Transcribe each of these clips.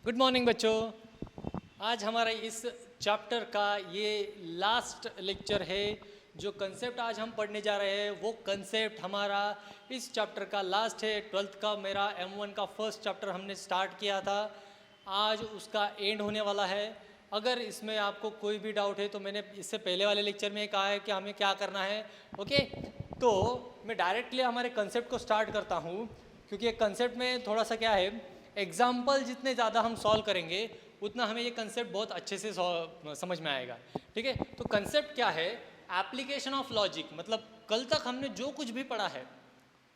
Good morning बच्चों। आज हमारा इस चैप्टर का ये लास्ट लेक्चर है। जो कंसेप्ट आज हम पढ़ने जा रहे हैं वो कंसेप्ट हमारा इस चैप्टर का लास्ट है। 12th का मेरा M1 का फर्स्ट चैप्टर हमने स्टार्ट किया था, आज उसका एंड होने वाला है। अगर इसमें आपको कोई भी डाउट है तो मैंने इससे पहले वाले लेक्चर में कहा है कि हमें क्या करना है। ओके, तो मैं डायरेक्टली हमारे कंसेप्ट को स्टार्ट करता हूँ, क्योंकि एक कंसेप्ट में थोड़ा सा क्या है, एग्जाम्पल जितने ज़्यादा हम सॉल्व करेंगे उतना हमें ये कंसेप्ट बहुत अच्छे से समझ में आएगा। ठीक है, तो कंसेप्ट क्या है, एप्लीकेशन ऑफ लॉजिक। मतलब कल तक हमने जो कुछ भी पढ़ा है,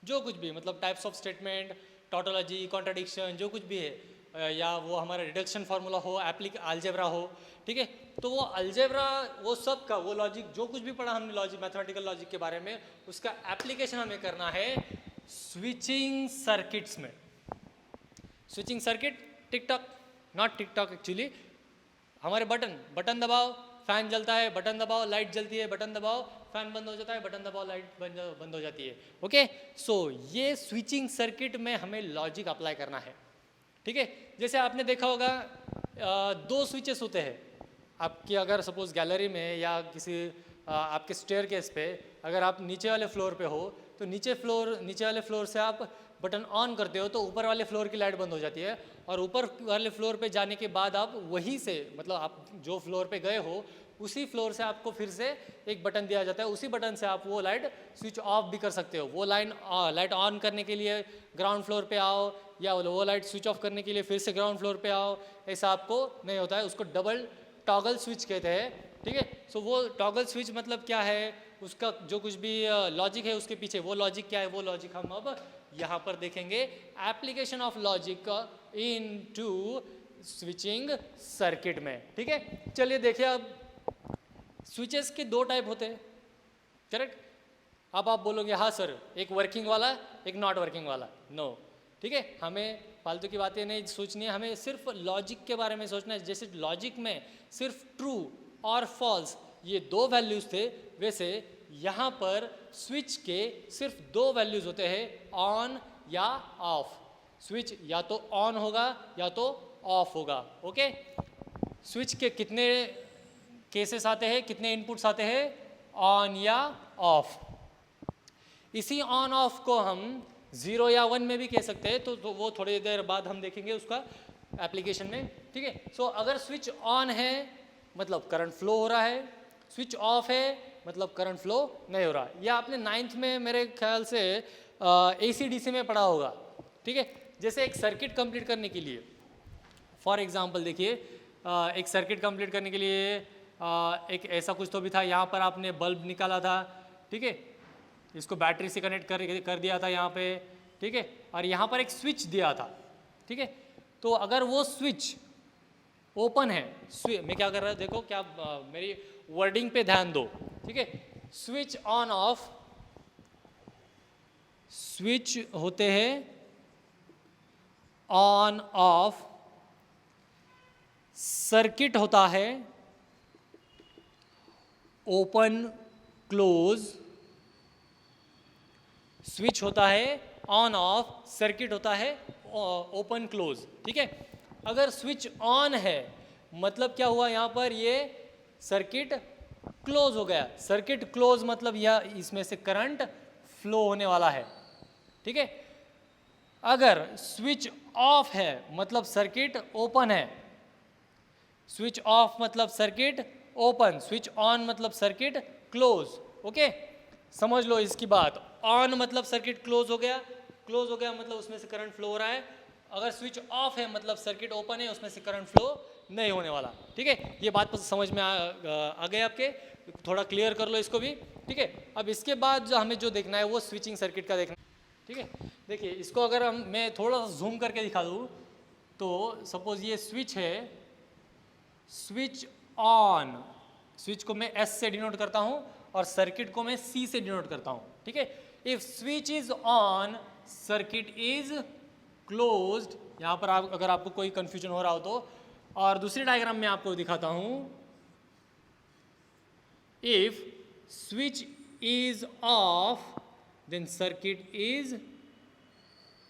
जो कुछ भी मतलब types of statement, tautology, contradiction, जो कुछ भी है, या वो हमारा रिडक्शन फार्मूला हो, अलजेब्रा हो, ठीक है, तो वो अलजेब्रा वो सब का वो लॉजिक जो कुछ भी पढ़ा हमने लॉजिक, मैथमेटिकल लॉजिक के बारे में, उसका एप्लीकेशन हमें करना है स्विचिंग सर्किट्स में। Switching circuit, TikTok, not TikTok actually, हमारे बटन दबाओ फैन जलता है, बटन दबाओ लाइट जलती है, बटन दबाओ फैन बंद हो जाता है, बटन दबाओ लाइट बंद हो जाती है। ओके, सो ये स्विचिंग सर्किट में हमें लॉजिक अप्लाई करना है। ठीक है, जैसे आपने देखा होगा दो स्विचेस होते हैं आपकी। अगर सपोज गैलरी में या किसी आपके स्टेयरकेस पे अगर आप नीचे वाले फ्लोर पे हो तो नीचे वाले फ्लोर से आप बटन ऑन करते हो तो ऊपर वाले फ्लोर की लाइट बंद हो जाती है, और ऊपर वाले फ्लोर पे जाने के बाद आप वहीं से मतलब आप जो फ्लोर पे गए हो उसी फ्लोर से आपको फिर से एक बटन दिया जाता है, उसी बटन से आप वो लाइट स्विच ऑफ भी कर सकते हो। वो लाइट ऑन करने के लिए ग्राउंड फ्लोर पे आओ, या वो लाइट स्विच ऑफ करने के लिए फिर से ग्राउंड फ्लोर पे आओ, ऐसा आपको नहीं होता है। उसको डबल टॉगल स्विच कहते हैं। ठीक है, सो वो टॉगल स्विच मतलब क्या है, उसका जो कुछ भी लॉजिक है उसके पीछे वो लॉजिक क्या है, वो लॉजिक हम अब यहाँ पर देखेंगे। Application of logic into switching circuit में। ठीक है, चलिए देखिए, अब स्विचेस के दो टाइप होते हैं, करेक्ट। अब आप बोलोगे हाँ सर, एक वर्किंग वाला एक नॉट वर्किंग वाला। नो, ठीक है, हमें फालतू की बातें नहीं सोचनी है, हमें सिर्फ लॉजिक के बारे में सोचना है। जैसे लॉजिक में सिर्फ ट्रू और फॉल्स ये दो वैल्यूज थे, वैसे यहाँ पर स्विच के सिर्फ दो वैल्यूज होते हैं, ऑन या ऑफ। स्विच या तो ऑन होगा या तो ऑफ होगा। ओके, स्विच के कितने केसेस आते हैं, कितने इनपुट्स आते हैं, ऑन या ऑफ। इसी ऑन ऑफ को हम 0 या 1 में भी कह सकते हैं, तो वो थोड़ी देर बाद हम देखेंगे उसका एप्लीकेशन में। ठीक है, सो अगर स्विच ऑन है मतलब करंट फ्लो हो रहा है, स्विच ऑफ है मतलब करंट फ्लो नहीं हो रहा। यह आपने 9th में मेरे ख्याल से AC/DC में पढ़ा होगा। ठीक है, जैसे एक सर्किट कंप्लीट करने के लिए, फॉर एग्जांपल देखिए, एक सर्किट कंप्लीट करने के लिए एक ऐसा कुछ तो भी था, यहाँ पर आपने बल्ब निकाला था, ठीक है, इसको बैटरी से कनेक्ट कर दिया था यहाँ पे, ठीक है, और यहाँ पर एक स्विच दिया था। ठीक है, तो अगर वो स्विच ओपन है, मैं क्या कर रहा हूँ देखो, क्या मेरी वर्डिंग पे ध्यान दो। ठीक है, स्विच ऑन ऑफ, स्विच होते हैं ऑन ऑफ, सर्किट होता है ओपन क्लोज, स्विच होता है ऑन ऑफ, सर्किट होता है ओपन क्लोज। ठीक है, अगर स्विच ऑन है मतलब क्या हुआ, यहाँ पर ये सर्किट क्लोज हो गया। सर्किट क्लोज मतलब यह इसमें से करंट फ्लो होने वाला है। ठीक है, अगर स्विच ऑफ है मतलब सर्किट ओपन है, स्विच ऑफ मतलब सर्किट ओपन, स्विच ऑन मतलब सर्किट क्लोज। ओके, समझ लो इसकी बात। ऑन मतलब सर्किट क्लोज हो गया मतलब उसमें से करंट फ्लो हो रहा है। अगर स्विच ऑफ है मतलब सर्किट ओपन है, उसमें से करंट फ्लो नहीं होने वाला। ठीक है, ये बात समझ में आ गए आपके, थोड़ा क्लियर कर लो इसको भी। ठीक है, अब इसके बाद जो हमें जो देखना है वो स्विचिंग सर्किट का देखना है। ठीक है, देखिए इसको अगर मैं थोड़ा सा जूम करके दिखा दूँ तो सपोज ये स्विच है, स्विच ऑन, स्विच को मैं S से डिनोट करता हूँ और सर्किट को मैं C से डिनोट करता हूँ। ठीक है, if switch is on circuit is closed. यहाँ पर अगर आपको कोई कंफ्यूजन हो रहा हो तो, और दूसरी डायग्राम में आपको दिखाता हूँ, if switch is off then circuit is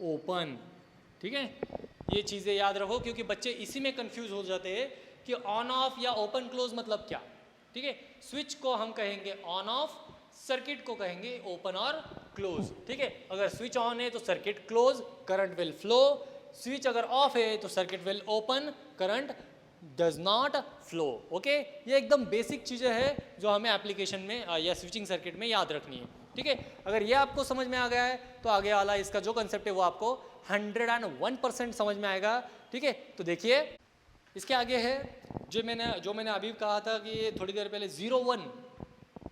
open. ठीक है, ये चीज़ें याद रखो, क्योंकि बच्चे इसी में कंफ्यूज हो जाते हैं कि ऑन ऑफ या ओपन क्लोज मतलब क्या। ठीक है, स्विच को हम कहेंगे ऑन ऑफ, सर्किट को कहेंगे ओपन और क्लोज। ठीक है, अगर स्विच ऑन है तो circuit close, current will flow. Switch अगर ऑफ है तो circuit will open, current does not flow. Okay, ये एकदम बेसिक चीज़ें हैं जो हमें एप्लीकेशन में या स्विचिंग सर्किट में याद रखनी है। ठीक है, अगर ये आपको समझ में आ गया है तो आगे वाला इसका जो कंसेप्ट है वो आपको 101% समझ में आएगा। ठीक है, तो देखिए इसके आगे है जो मैंने अभी कहा था कि ये थोड़ी देर पहले 0-1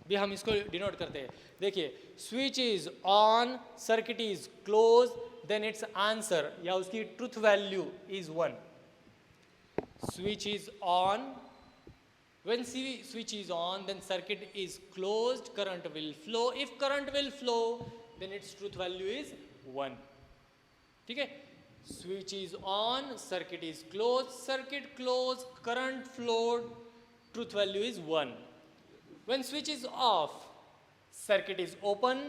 भी हम इसको डिनोट करते हैं। देखिए, switch is on, circuit is close, then it's answer या उसकी truth value is 1। Switch is on. When switch is on, then circuit is closed, current will flow. If current will flow, then its truth value is 1. ठीक है, switch is on, circuit is closed, circuit closed, current flowed, truth value is 1. When switch is off, circuit is open.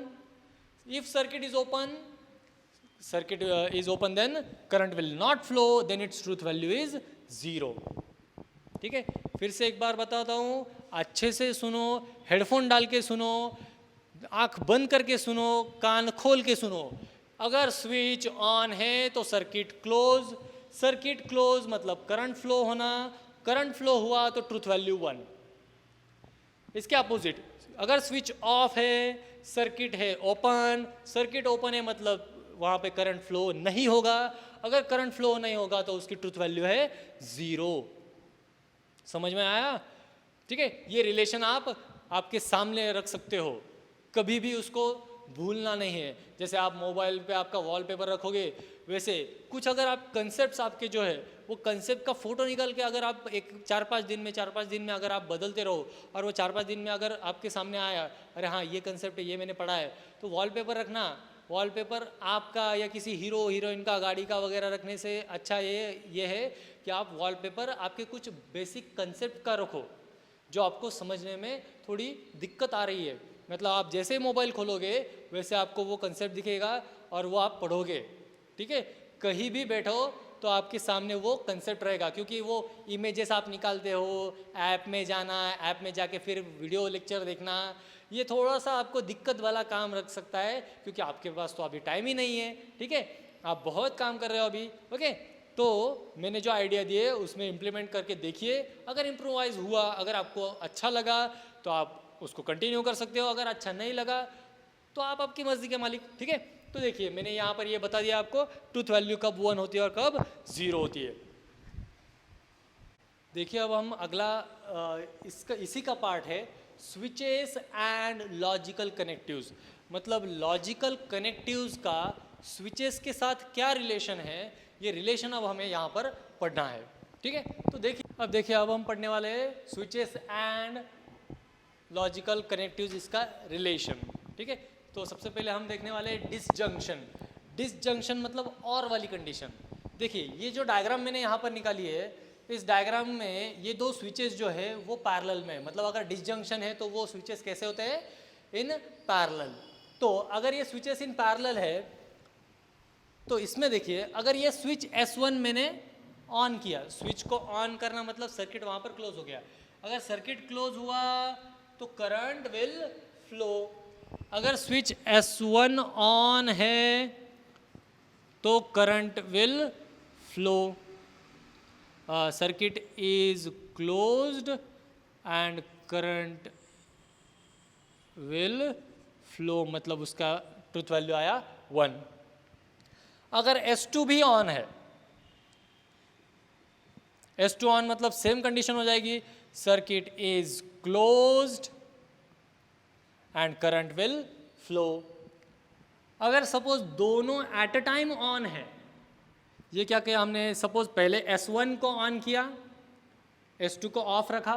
If circuit is open, then current will not flow, then its truth value is 0. ठीक है, फिर से एक बार बताता हूँ, अच्छे से सुनो, हेडफोन डाल के सुनो, आंख बंद करके सुनो, कान खोल के सुनो। अगर स्विच ऑन है तो सर्किट क्लोज, सर्किट क्लोज मतलब करंट फ्लो होना, करंट फ्लो हुआ तो ट्रूथ वैल्यू 1। इसके अपोजिट, अगर स्विच ऑफ है, सर्किट है ओपन, सर्किट ओपन है मतलब वहाँ पे करंट फ्लो नहीं होगा। अगर करंट फ्लो नहीं होगा तो उसकी ट्रूथ वैल्यू है 0। समझ में आया? ठीक है, ये रिलेशन आप आपके सामने रख सकते हो, कभी भी उसको भूलना नहीं है। जैसे आप मोबाइल पे आपका वॉलपेपर रखोगे, वैसे कुछ अगर आप कंसेप्ट आपके जो है वो कंसेप्ट का फोटो निकाल के अगर आप 4-5 दिन में अगर आप बदलते रहो और वो 4-5 दिन में अगर आपके सामने आया, अरे हाँ ये कंसेप्ट है, ये मैंने पढ़ा है, तो वॉलपेपर रखना। वॉलपेपर आपका या किसी हीरो हीरोइन का गाड़ी का वगैरह रखने से अच्छा ये है कि आप वॉलपेपर आपके कुछ बेसिक कंसेप्ट का रखो जो आपको समझने में थोड़ी दिक्कत आ रही है। मतलब आप जैसे मोबाइल खोलोगे वैसे आपको वो कंसेप्ट दिखेगा और वो आप पढ़ोगे। ठीक है, कहीं भी बैठो तो आपके सामने वो कंसेप्ट रहेगा, क्योंकि वो इमेजेस आप निकालते हो, ऐप में जाना, ऐप में जाके फिर वीडियो लेक्चर देखना, ये थोड़ा सा आपको दिक्कत वाला काम रख सकता है, क्योंकि आपके पास तो अभी टाइम ही नहीं है। ठीक है, आप बहुत काम कर रहे हो अभी। ओके, तो मैंने जो आइडिया दिए उसमें इम्प्लीमेंट करके देखिए, अगर इम्प्रोवाइज हुआ, अगर आपको अच्छा लगा तो आप उसको कंटिन्यू कर सकते हो, अगर अच्छा नहीं लगा तो आप आपकी मर्जी के मालिक। ठीक है, तो देखिए मैंने यहाँ पर ये बता दिया आपको ट्रूथ वैल्यू कब 1 होती है और कब 0 होती है। देखिए अब हम अगला इसी का पार्ट है स्विचेस एंड लॉजिकल कनेक्टिव्स। मतलब लॉजिकल कनेक्टिव्स का स्विचेस के साथ क्या रिलेशन है, ये रिलेशन अब हमें यहाँ पर पढ़ना है। ठीक है, तो देखिए अब हम पढ़ने वाले हैं स्विचेस एंड लॉजिकल कनेक्टिव्स, इसका रिलेशन। ठीक है, तो सबसे पहले हम देखने वाले हैं डिसजंक्शन। डिसजंक्शन मतलब और वाली कंडीशन। देखिए ये जो डायग्राम मैंने यहाँ पर निकाली है, इस डायग्राम में ये दो स्विचेस जो है वो पैरेलल में, मतलब अगर डिसजंक्शन है तो वो स्विचेस कैसे होते हैं, इन पैरेलल। तो अगर ये स्विचेस इन पैरेलल है तो इसमें देखिए अगर ये स्विच S1 मैंने ऑन किया, स्विच को ऑन करना मतलब सर्किट वहाँ पर क्लोज हो गया। अगर सर्किट क्लोज हुआ तो करंट विल फ्लो। अगर स्विच S1 ऑन है तो current will flow. Circuit is closed end current will flow, मतलब उसका ट्रूथ वैल्यू आया 1। अगर S2 भी ऑन है, S2 ऑन मतलब सेम कंडीशन हो जाएगी, circuit is closed end current will flow. अगर सपोज दोनों एट अ टाइम ऑन है, ये क्या किया हमने, सपोज पहले S1 को ऑन किया, S2 को ऑफ रखा,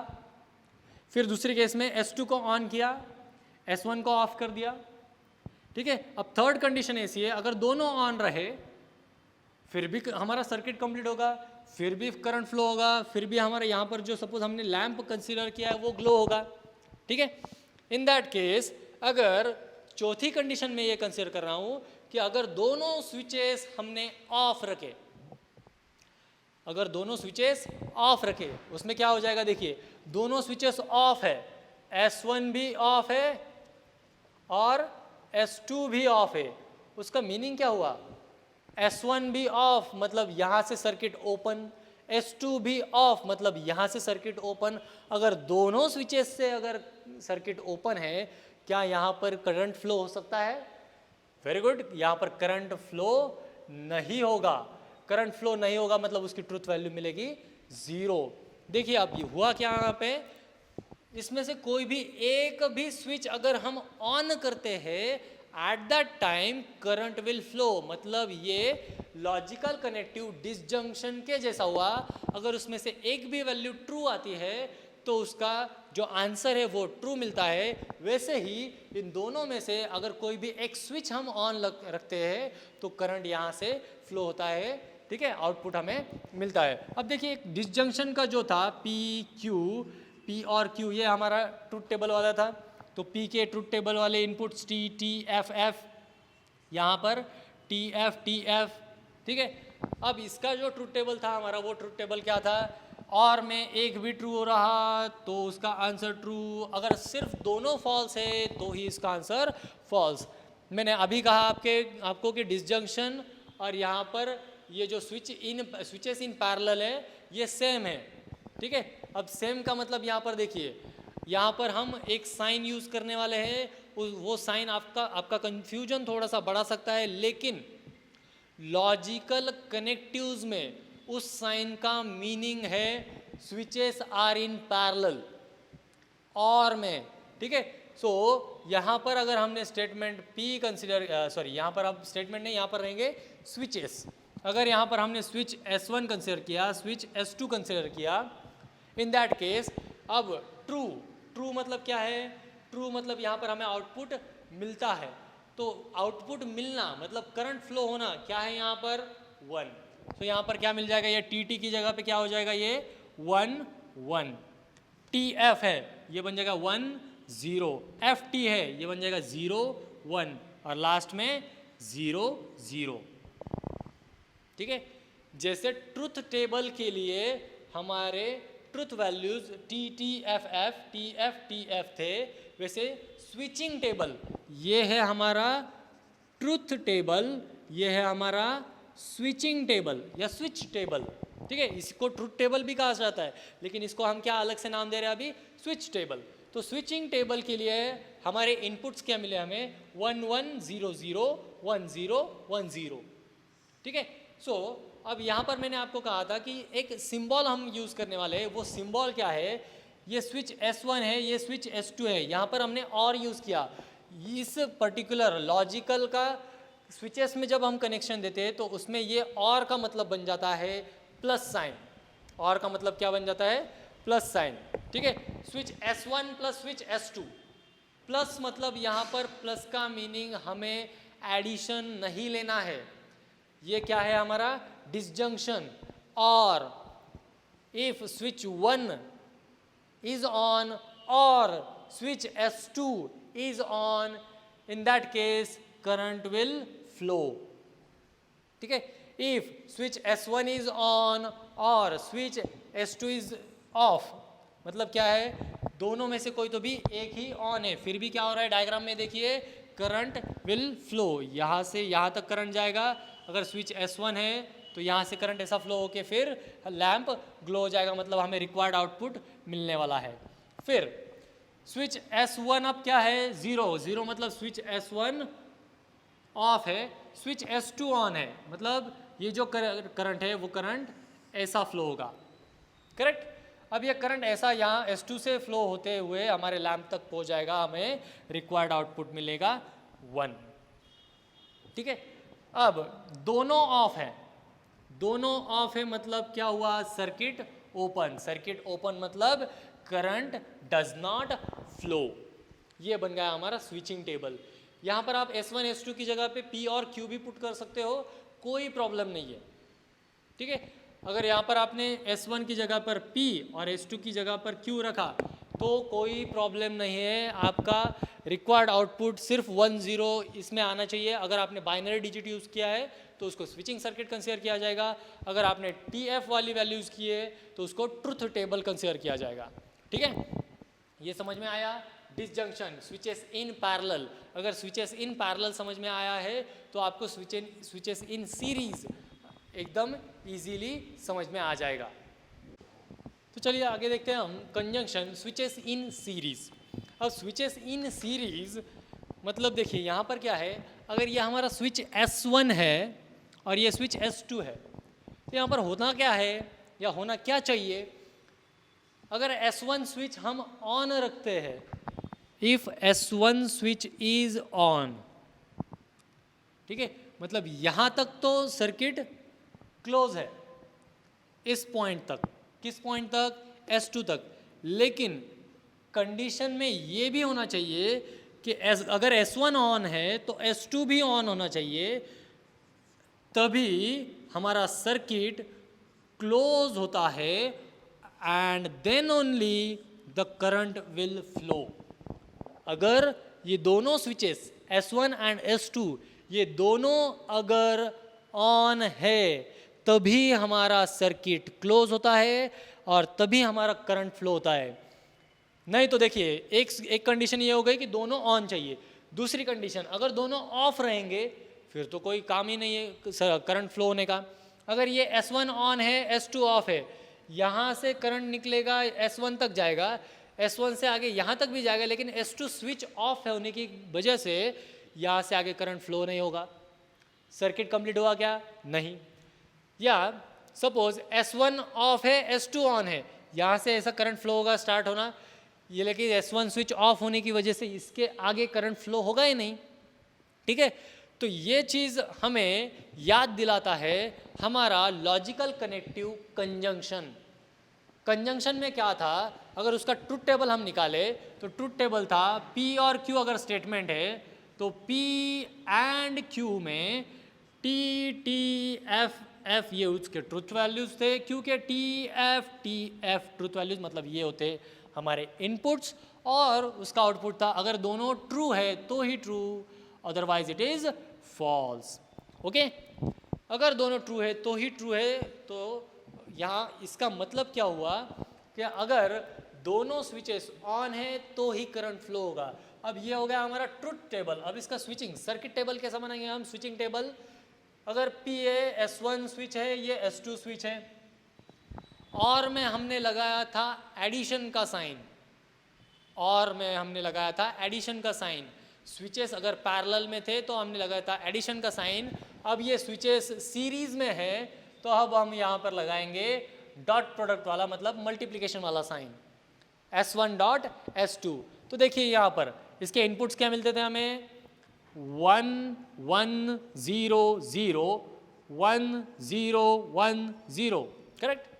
फिर दूसरे केस में S2 को ऑन किया, S1 को ऑफ कर दिया। ठीक है, अब थर्ड कंडीशन ऐसी है, अगर दोनों ऑन रहे फिर भी हमारा सर्किट कंप्लीट होगा, फिर भी करंट फ्लो होगा, फिर भी हमारे यहाँ पर जो सपोज हमने लैंप कंसीडर किया है वो ग्लो होगा। ठीक है, इन दैट केस अगर चौथी कंडीशन में ये कंसीडर कर रहा हूँ कि अगर दोनों स्विचेस हमने ऑफ रखे, अगर दोनों स्विचेस ऑफ रखे उसमें क्या हो जाएगा, देखिए दोनों स्विचेस ऑफ है, S1 भी ऑफ है और S2 भी ऑफ है। उसका मीनिंग क्या हुआ, S1 भी ऑफ मतलब यहाँ से सर्किट ओपन, S2 भी ऑफ मतलब यहाँ से सर्किट ओपन। अगर दोनों स्विचेस से अगर सर्किट ओपन है, क्या यहाँ पर करंट फ्लो हो सकता है? वेरी गुड, यहाँ पर करंट फ्लो नहीं होगा। करंट फ्लो नहीं होगा मतलब उसकी ट्रुथ वैल्यू मिलेगी 0। देखिए अब ये हुआ क्या यहाँ पे, इसमें से कोई भी एक भी स्विच अगर हम ऑन करते हैं at that time current will flow, मतलब ये लॉजिकल कनेक्टिव डिसजंक्शन के जैसा हुआ। अगर उसमें से एक भी वैल्यू ट्रू आती है तो उसका जो आंसर है वो ट्रू मिलता है। वैसे ही इन दोनों में से अगर कोई भी एक स्विच हम ऑन रखते हैं तो करंट यहाँ से फ्लो होता है, ठीक है, आउटपुट हमें मिलता है। अब देखिए एक डिसजंक्शन का जो था P और Q, ये हमारा ट्रुथ टेबल वाला था, तो P के ट्रुथ टेबल वाले इनपुट्स T F F, यहाँ पर TF, ठीक है। अब इसका जो ट्रुथ टेबल था हमारा, वो ट्रुथ टेबल क्या था, और में एक भी ट्रू हो रहा तो उसका आंसर ट्रू, अगर सिर्फ दोनों फॉल्स है तो ही इसका आंसर फॉल्स। मैंने अभी कहा आपको कि डिसजंक्शन और यहाँ पर ये जो स्विचेस इन पैरेलल है ये सेम है, ठीक है। अब सेम का मतलब यहाँ पर देखिए, यहाँ पर हम एक साइन यूज करने वाले हैं, वो साइन आपका कंफ्यूजन थोड़ा सा बढ़ा सकता है, लेकिन लॉजिकल कनेक्टिव्स में उस साइन का मीनिंग है स्विचेस आर इन पैरेलल और में, ठीक है। सो यहाँ पर अगर हमने स्टेटमेंट P कंसिडर, यहाँ पर अब स्टेटमेंट नहीं, यहाँ पर रहेंगे स्विचेस। अगर यहाँ पर हमने स्विच S1 कंसिडर किया, स्विच S2 कंसिडर किया, इन दैट केस अब ट्रू मतलब क्या है, ट्रू मतलब यहाँ पर हमें आउटपुट मिलता है, तो आउटपुट मिलना मतलब करंट फ्लो होना क्या है यहाँ पर 1। तो यहाँ पर क्या मिल जाएगा, ये TT की जगह पे क्या हो जाएगा, ये 1 1, TF है ये बन जाएगा 1 0, FT है ये बन जाएगा 0 1 और लास्ट में 0 0, ठीक है। जैसे ट्रुथ टेबल के लिए हमारे ट्रुथ वैल्यूज TF थे, वैसे स्विचिंग टेबल ये है हमारा ट्रुथ टेबल, ये है हमारा स्विचिंग टेबल या स्विच टेबल, ठीक है। इसको ट्रुथ टेबल भी कहा जाता है, लेकिन इसको हम क्या अलग से नाम दे रहे हैं अभी, स्विच टेबल। तो स्विचिंग टेबल के लिए हमारे इनपुट्स क्या मिले हमें, 1 1 0 0 1 0 1 0, ठीक है। सो अब यहाँ पर मैंने आपको कहा था कि एक सिंबल हम यूज करने वाले हैं, वो सिंबल क्या है, ये स्विच S1 है, ये स्विच S2 है, यहाँ पर हमने और यूज किया। इस पर्टिकुलर लॉजिकल का स्विचेस में जब हम कनेक्शन देते हैं तो उसमें ये और का मतलब बन जाता है प्लस साइन, और का मतलब क्या बन जाता है, प्लस साइन, ठीक है। Switch S1 plus switch S2, plus मतलब यहाँ पर प्लस का मीनिंग हमें एडिशन नहीं लेना है, ये क्या है हमारा डिसजंक्शन। और if switch 1 is on or switch S2 is on, in that case current will flow, ठीक है। if switch S1 is on और switch S2 is off, मतलब क्या है, दोनों में से कोई तो भी एक ही ऑन है, फिर भी क्या हो रहा है डायग्राम में देखिए, करंट विल फ्लो, यहाँ से यहाँ तक करंट जाएगा। अगर स्विच S1 है तो यहाँ से करंट ऐसा फ्लो होके फिर लैंप ग्लो हो जाएगा, मतलब हमें रिक्वायर्ड आउटपुट मिलने वाला है। फिर स्विच S1 अब क्या है, 0 मतलब स्विच S1 ऑफ है, स्विच S2 ऑन है, मतलब ये जो करंट है वो करंट ऐसा फ्लो होगा, करेक्ट। अब ये करंट ऐसा यहाँ S2 से फ्लो होते हुए हमारे लैंप तक पहुँच जाएगा, हमें रिक्वायर्ड आउटपुट मिलेगा 1, ठीक है। अब दोनों ऑफ है, दोनों ऑफ है मतलब क्या हुआ, सर्किट ओपन मतलब करंट डज नॉट फ्लो, ये बन गया हमारा स्विचिंग टेबल। यहाँ पर आप S1 S2 की जगह पे P और Q भी पुट कर सकते हो, कोई प्रॉब्लम नहीं है, ठीक है। अगर यहाँ पर आपने S1 की जगह पर P और S2 की जगह पर Q रखा तो कोई प्रॉब्लम नहीं है, आपका रिक्वायर्ड आउटपुट सिर्फ 1 0 इसमें आना चाहिए। अगर आपने बाइनरी डिजिट यूज़ किया है तो उसको स्विचिंग सर्किट कंसीडर किया जाएगा, अगर आपने TF वाली वैल्यू यूज़ की है तो उसको ट्रुथ टेबल कंसीडर किया जाएगा। ठीक है, ये समझ में आया। डिसजंक्शन, स्विचेस इन पैरेलल, अगर स्विचेस इन पैरेलल समझ में आया है तो आपको स्विचेस इन सीरीज एकदम इजीली समझ में आ जाएगा। तो चलिए आगे देखते हैं हम कंजंक्शन स्विचेस इन सीरीज। अब स्विचेस इन सीरीज मतलब देखिए यहाँ पर क्या है, अगर ये हमारा स्विच S1 है और ये स्विच S2 है तो यहाँ पर होना क्या है या होना क्या चाहिए, अगर S1 स्विच हम ऑन रखते हैं, if S1 switch is on, ठीक है, मतलब यहाँ तक तो सर्किट क्लोज है, इस पॉइंट तक, किस पॉइंट तक, S2 तक, लेकिन कंडीशन में ये भी होना चाहिए कि अगर S1 ऑन है तो S2 भी ऑन होना चाहिए, तभी हमारा सर्किट क्लोज होता है and then only the current will flow. अगर ये दोनों स्विचेस S1 एंड S2 ये दोनों अगर ऑन है तभी हमारा सर्किट क्लोज होता है और तभी हमारा करंट फ्लो होता है। नहीं तो देखिए एक कंडीशन ये हो गई कि दोनों ऑन चाहिए, दूसरी कंडीशन अगर दोनों ऑफ रहेंगे फिर तो कोई काम ही नहीं है करंट फ्लो होने का। अगर ये S1 ऑन है S2 ऑफ है, यहाँ से करंट निकलेगा S1 तक जाएगा, S1 से आगे यहाँ तक भी जाएगा, लेकिन S2 स्विच ऑफ है होने की वजह से यहाँ से आगे करंट फ्लो नहीं होगा। सर्किट कंप्लीट हुआ क्या? नहीं। या सपोज S1 ऑफ है S2 ऑन है, यहाँ से ऐसा करंट फ्लो होगा स्टार्ट होना, ये लेकिन S1 स्विच ऑफ होने की वजह से इसके आगे करंट फ्लो होगा ही नहीं। ठीक है, तो ये चीज़ हमें याद दिलाता है हमारा लॉजिकल कनेक्टिव कंजंक्शन। कंजंक्शन में क्या था, अगर उसका ट्रुथ टेबल हम निकाले तो ट्रुथ टेबल था P और Q अगर स्टेटमेंट है तो P एंड Q में T T F F ये उसके ट्रुथ वैल्यूज थे, Q के T F ट्रुथ वैल्यूज, मतलब ये होते हमारे इनपुट्स, और उसका आउटपुट था अगर दोनों ट्रू है तो ही true, otherwise it is false. Okay, अगर दोनों ट्रू है तो ही ट्रू है, तो यहाँ इसका मतलब क्या हुआ कि अगर दोनों स्विचेस ऑन है तो ही करंट फ्लो होगा। अब ये हो गया हमारा ट्रुथ टेबल। अब इसका स्विचिंग सर्किट टेबल कैसा बनाएंगे हम? स्विचिंग टेबल, अगर PA S1 स्विच है, ये S2 स्विच है, और में हमने लगाया था एडिशन का साइन, और में हमने लगाया था एडिशन का साइन। स्विचेस अगर पैरेलल में थे तो हमने लगाया था एडिशन का साइन। अब ये स्विचेस सीरीज में है तो अब हम यहाँ पर लगाएंगे डॉट प्रोडक्ट वाला, मतलब मल्टीप्लिकेशन वाला साइन, S1 डॉट S2। तो देखिए यहाँ पर इसके इनपुट्स क्या मिलते थे हमें, 1 1 0 0 1 0 1 0, करेक्ट।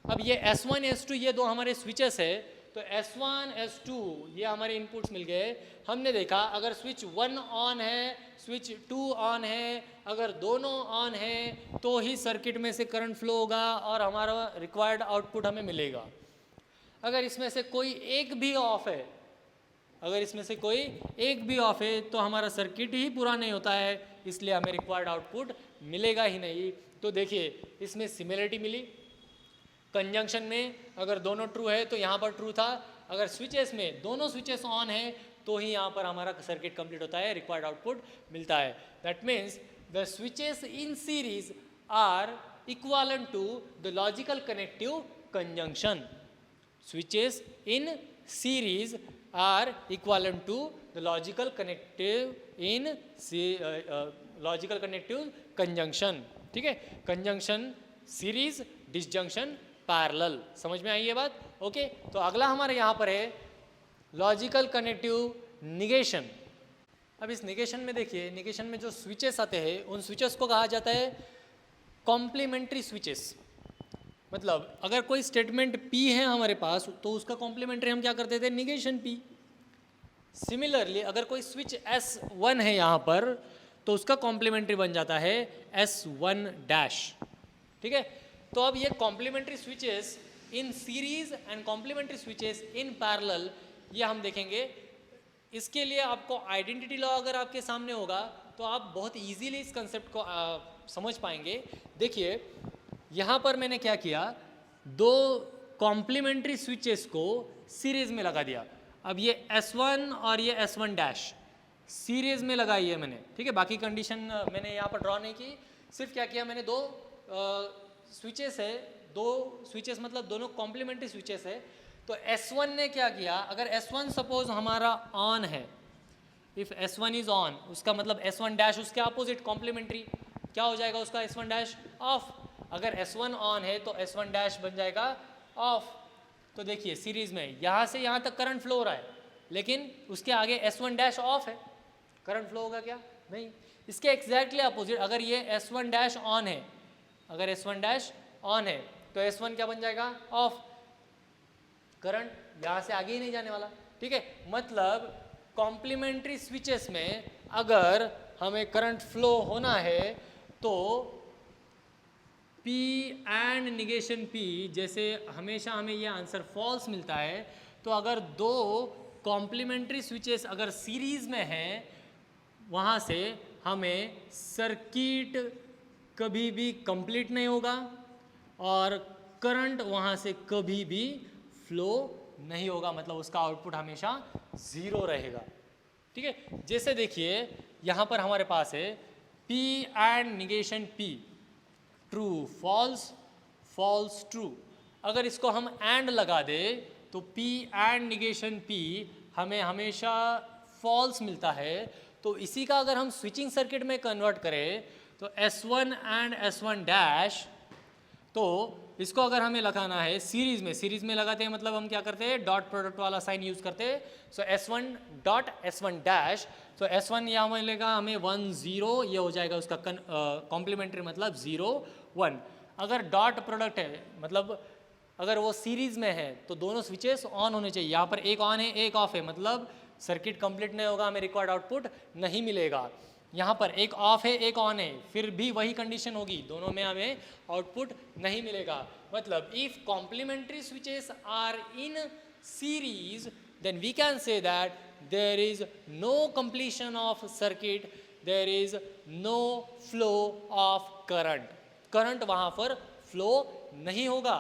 अब ये S1 S2 ये दो हमारे स्विचेस है, तो S1 S2 ये हमारे इनपुट्स मिल गए। हमने देखा अगर स्विच 1 ऑन है, स्विच 2 ऑन है, अगर दोनों ऑन है तो ही सर्किट में से करंट फ्लो होगा और हमारा रिक्वायर्ड आउटपुट हमें मिलेगा। अगर इसमें से कोई एक भी ऑफ है, अगर इसमें से कोई एक भी ऑफ है तो हमारा सर्किट ही पूरा नहीं होता है, इसलिए हमें रिक्वायर्ड आउटपुट मिलेगा ही नहीं। तो देखिए इसमें सिमिलरिटी मिली। कंजंक्शन में अगर दोनों ट्रू है तो यहाँ पर ट्रू था, अगर स्विचेस में दोनों स्विचेस ऑन है तो ही यहाँ पर हमारा सर्किट कंप्लीट होता है, रिक्वायर्ड आउटपुट मिलता है। That means the switches in series are equivalent to the logical connective conjunction. Switches in series are equivalent to the logical connective in logical connective conjunction. ठीक है, कंजंक्शन सीरीज, डिसजंक्शन पैरेलल। समझ में आई ये बात? Okay, तो अगला हमारे यहाँ पर है लॉजिकल कनेक्टिव निगेशन। अब इस निगेशन में देखिए, निगेशन में जो स्विचेस आते हैं उन स्विचेस को कहा जाता है कॉम्प्लीमेंट्री स्विचेस। मतलब अगर कोई स्टेटमेंट P है हमारे पास तो उसका कॉम्प्लीमेंट्री हम क्या करते थे, निगेशन P। सिमिलरली अगर कोई स्विच S1 है यहाँ पर तो उसका कॉम्प्लीमेंट्री बन जाता है S1 डैश। ठीक है, तो अब ये complementary switches in series and complementary switches in parallel, ये हम देखेंगे। इसके लिए आपको आइडेंटिटी लॉ अगर आपके सामने होगा तो आप बहुत इजीली इस कंसेप्ट को समझ पाएंगे। देखिए यहाँ पर मैंने क्या किया, दो कॉम्प्लीमेंट्री स्विचेस को सीरीज में लगा दिया। अब ये S1 और ये S1 डैश सीरीज में लगाई है मैंने, ठीक है। बाकी कंडीशन मैंने यहाँ पर ड्रॉ नहीं की, सिर्फ क्या किया मैंने, दो स्विचेस है, दो स्विचेस मतलब दोनों कॉम्प्लीमेंट्री स्विचेस है। तो S1 ने क्या किया, अगर S1 सपोज हमारा ऑन है, इफ S1 इज ऑन, उसका मतलब S1 डैश उसके अपोजिट कॉम्प्लीमेंट्री क्या हो जाएगा, उसका S1 डैश ऑफ। अगर S1 ऑन है तो S1 डैश बन जाएगा ऑफ। तो देखिए सीरीज में यहाँ से यहाँ तक करंट फ्लो हो रहा है, लेकिन उसके आगे S1 डैश ऑफ है, करंट फ्लो होगा क्या, नहीं। इसके एग्जैक्टली अपोजिट, अगर ये S1 डैश ऑन है, अगर S1 डैश ऑन है तो S1 क्या बन जाएगा, ऑफ। करंट यहाँ से आगे ही नहीं जाने वाला, ठीक है। मतलब कॉम्प्लीमेंट्री स्विचेस में अगर हमें करंट फ्लो होना है तो P एंड निगेशन P, जैसे हमेशा हमें ये आंसर फॉल्स मिलता है, तो अगर दो कॉम्प्लीमेंट्री स्विचेस अगर सीरीज में हैं, वहाँ से हमें सर्किट कभी भी कंप्लीट नहीं होगा और करंट वहाँ से कभी भी फ्लो नहीं होगा, मतलब उसका आउटपुट हमेशा ज़ीरो रहेगा, ठीक है। जैसे देखिए यहाँ पर हमारे पास है P and negation P, true false, false true. अगर इसको हम एंड लगा दे तो P एंड निगेशन P हमें हमेशा फॉल्स मिलता है। तो इसी का अगर हम स्विचिंग सर्किट में कन्वर्ट करें तो S1 एंड S1 डैश, तो इसको अगर हमें लगाना है सीरीज में लगाते हैं, मतलब हम क्या करते हैं, डॉट प्रोडक्ट वाला साइन यूज करते हैं। सो S1 डॉट S1 डैश, तो S1 यहाँ मिलेगा हमें 1 0, ये हो जाएगा उसका कॉम्प्लीमेंट्री, मतलब 0 1। अगर डॉट प्रोडक्ट है, मतलब अगर वो सीरीज में है तो दोनों स्विचेस ऑन होने चाहिए। यहाँ पर एक ऑन है एक ऑफ है, मतलब सर्किट कंप्लीट नहीं होगा, हमें रिक्वायर्ड आउटपुट नहीं मिलेगा। यहाँ पर एक ऑफ है एक ऑन है, फिर भी वही कंडीशन होगी, दोनों में हमें आउटपुट नहीं मिलेगा। मतलब if complementary switches are in series, then we can say that there is no completion of circuit, there is no flow of current. Current वहाँ पर फ्लो नहीं होगा।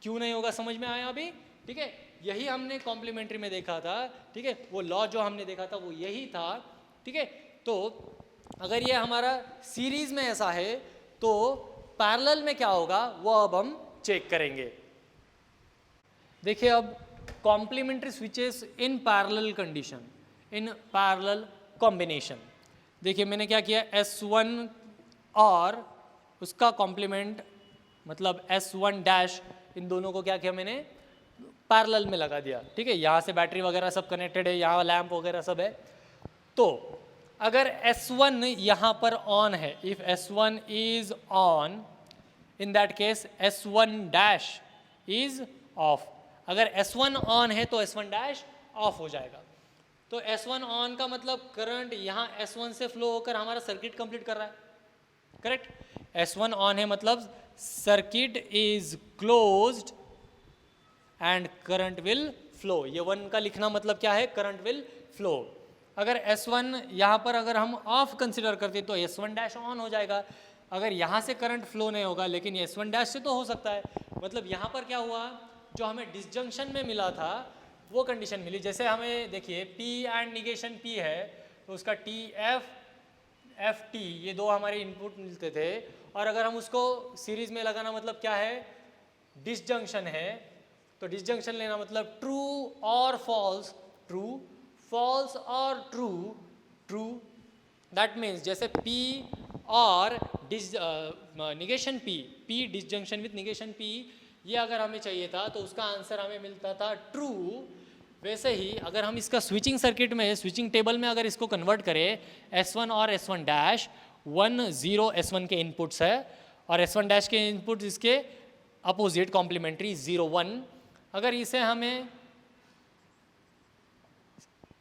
क्यों नहीं होगा समझ में आया अभी, ठीक है। यही हमने कॉम्प्लीमेंट्री में देखा था, ठीक है। वो लॉ जो हमने देखा था वो यही था, ठीक है। तो अगर ये हमारा सीरीज में ऐसा है तो पैरेलल में क्या होगा वो अब हम चेक करेंगे। देखिए अब complementary switches in parallel condition, in parallel combination. देखिए मैंने क्या किया, S1 और उसका कॉम्प्लीमेंट मतलब S1 डैश, इन दोनों को क्या किया मैंने, पैरेलल में लगा दिया, ठीक है। यहाँ से बैटरी वगैरह सब कनेक्टेड है, यहाँ लैंप वगैरह सब है। तो अगर S1 यहाँ पर ऑन है, if S1 is on, in that case S1 dash is of. अगर S1 ऑन है तो S1 डैश ऑफ हो जाएगा। तो S1 ऑन का मतलब करंट यहाँ S1 से फ्लो होकर हमारा सर्किट कंप्लीट कर रहा है, करेक्ट। S1 ऑन है मतलब circuit is closed end current will flow. ये 1 का लिखना मतलब क्या है, करंट विल फ्लो। अगर S1 यहाँ पर अगर हम ऑफ कंसिडर करते तो S1 डैश ऑन हो जाएगा। अगर यहाँ से करंट फ्लो नहीं होगा लेकिन S1 डैश से तो हो सकता है। मतलब यहाँ पर क्या हुआ, जो हमें डिसजंक्शन में मिला था वो कंडीशन मिली। जैसे हमें देखिए P एंड निगेशन P है तो उसका TF FT ये दो हमारे इनपुट मिलते थे, और अगर हम उसको सीरीज में लगाना मतलब क्या है, डिसजंक्शन है। तो डिसजंक्शन लेना मतलब ट्रू और फॉल्स, ट्रू फॉल्स और ट्रू ट्रू। दैट मीन्स जैसे P और negation P disjunction with negation P, ये अगर हमें चाहिए था तो उसका आंसर हमें मिलता था ट्रू। वैसे ही अगर हम इसका स्विचिंग सर्किट में, स्विचिंग टेबल में अगर इसको कन्वर्ट करें, S1 और S1 डैश 1 0 S1 के इनपुट्स है और S1 डैश के इनपुट्स इसके अपोजिट कॉम्प्लीमेंट्री 0 1। अगर इसे हमें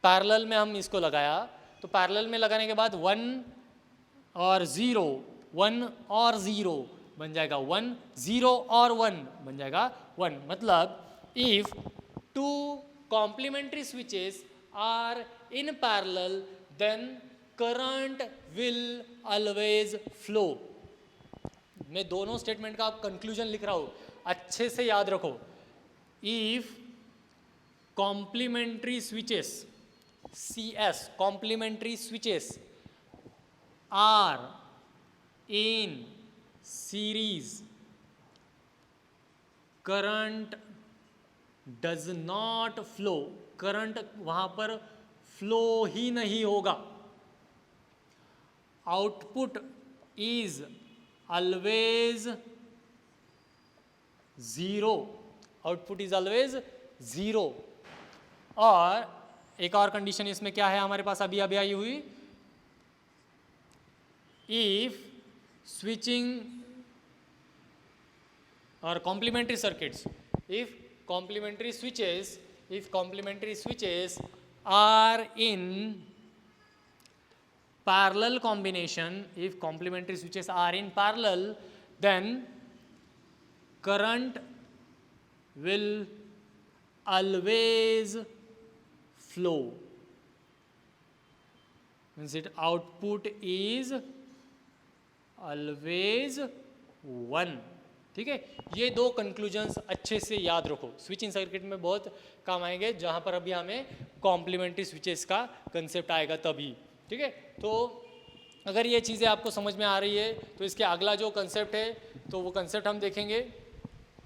पैरेलल में हम इसको लगाया तो पैरेलल में लगाने के बाद 1 और 0 1 और 0 बन जाएगा 1, 0 और 1 बन जाएगा 1। मतलब if two complementary switches are in parallel then current will always flow. मैं दोनों स्टेटमेंट का कंक्लूजन लिख रहा हूं, अच्छे से याद रखो। If complementary switches CS complementary switches are in series current does not flow, current वहां पर फ्लो ही नहीं होगा। Output is always zero, output is always zero. और एक और कंडीशन इसमें क्या है हमारे पास अभी आई हुई, इफ स्विचिंग और complementary circuits, if complementary switches are in parallel combination, if complementary switches are in parallel, then current will always flow, means its output is always 1। ठीक है, ये दो कंक्लूजन्स अच्छे से याद रखो, स्विचिंग सर्किट में बहुत काम आएंगे, जहां पर अभी हमें कॉम्प्लीमेंट्री स्विचेस का कंसेप्ट आएगा तभी। ठीक है, तो अगर ये चीज़ें आपको समझ में आ रही है तो इसके अगला जो कंसेप्ट है तो वो कंसेप्ट हम देखेंगे